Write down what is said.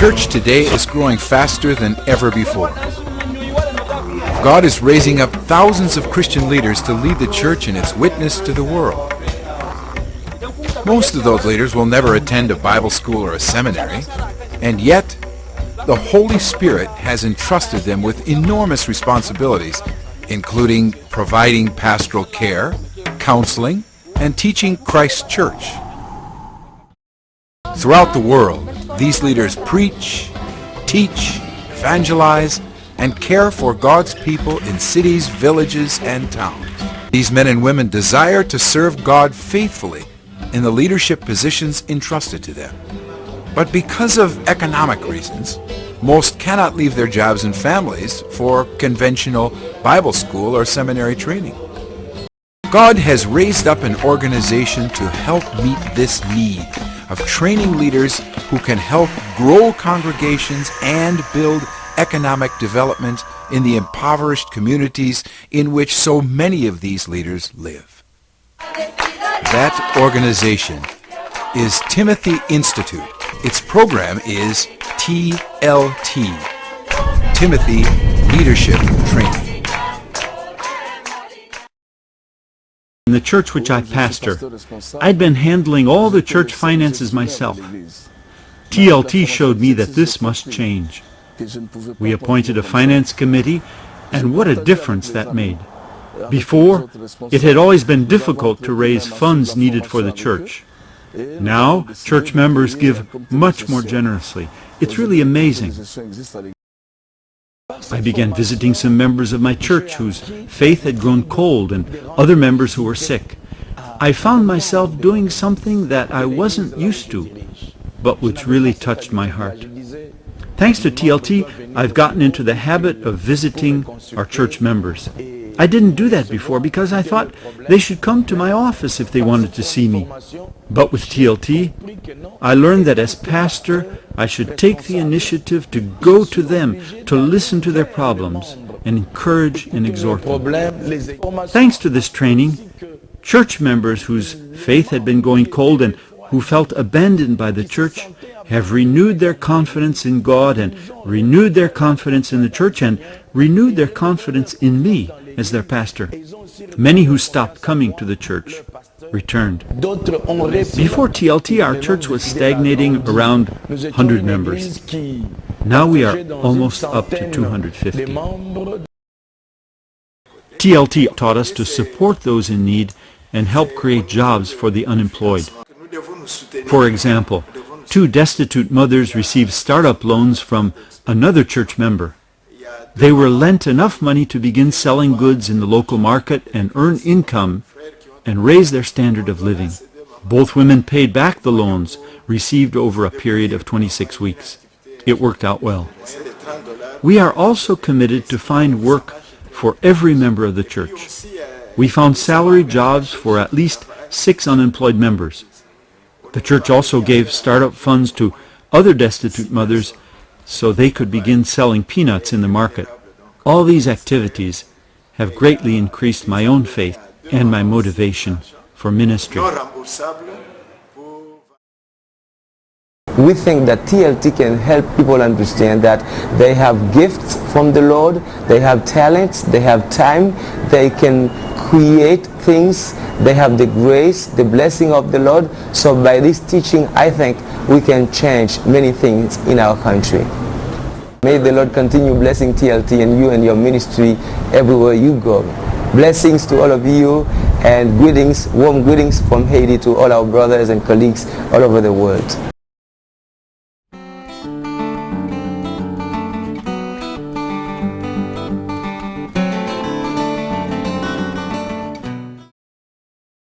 church today is growing faster than ever before. God is raising up thousands of Christian leaders to lead the church in its witness to the world. Most of those leaders will never attend a Bible school or a seminary, and yet the Holy Spirit has entrusted them with enormous responsibilities, including providing pastoral care, counseling, and teaching Christ's church. Throughout the world, these leaders preach, teach, evangelize, and care for God's people in cities, villages, and towns. These men and women desire to serve God faithfully in the leadership positions entrusted to them. But because of economic reasons, most cannot leave their jobs and families for conventional Bible school or seminary training. God has raised up an organization to help meet this need of training leaders who can help grow congregations and build economic development in the impoverished communities in which so many of these leaders live. That organization is Timothy Institute. Its program is TLT, Timothy Leadership Training. In the church which I pastor, I'd been handling all the church finances myself. TLT showed me that this must change. We appointed a finance committee, and what a difference that made. Before, it had always been difficult to raise funds needed for the church. Now, church members give much more generously. It's really amazing. I began visiting some members of my church whose faith had grown cold and other members who were sick. I found myself doing something that I wasn't used to, but which really touched my heart. Thanks to TLT, I've gotten into the habit of visiting our church members. I didn't do that before because I thought they should come to my office if they wanted to see me. But with TLT, I learned that as pastor, I should take the initiative to go to them, to listen to their problems, and encourage and exhort them. Thanks to this training, church members whose faith had been going cold and who felt abandoned by the church have renewed their confidence in God and renewed their confidence in the church and renewed their confidence in me as their pastor. Many who stopped coming to the church returned. Before TLT, our church was stagnating around 100 members. Now we are almost up to 250. TLT taught us to support those in need and help create jobs for the unemployed. For example, 2 destitute mothers received startup loans from another church member. They were lent enough money to begin selling goods in the local market and earn income and raise their standard of living. Both women paid back the loans received over a period of 26 weeks. It worked out well. We are also committed to find work for every member of the church. We found salary jobs for at least 6 unemployed members. The church also gave startup funds to other destitute mothers so they could begin selling peanuts in the market. All these activities have greatly increased my own faith and my motivation for ministry. We think that TLT can help people understand that they have gifts from the Lord, they have talents, they have time, they can create things, they have the grace, the blessing of the Lord. So by this teaching, I think we can change many things in our country. May the Lord continue blessing TLT and you and your ministry everywhere you go. Blessings to all of you and greetings, warm greetings from Haiti to all our brothers and colleagues all over the world.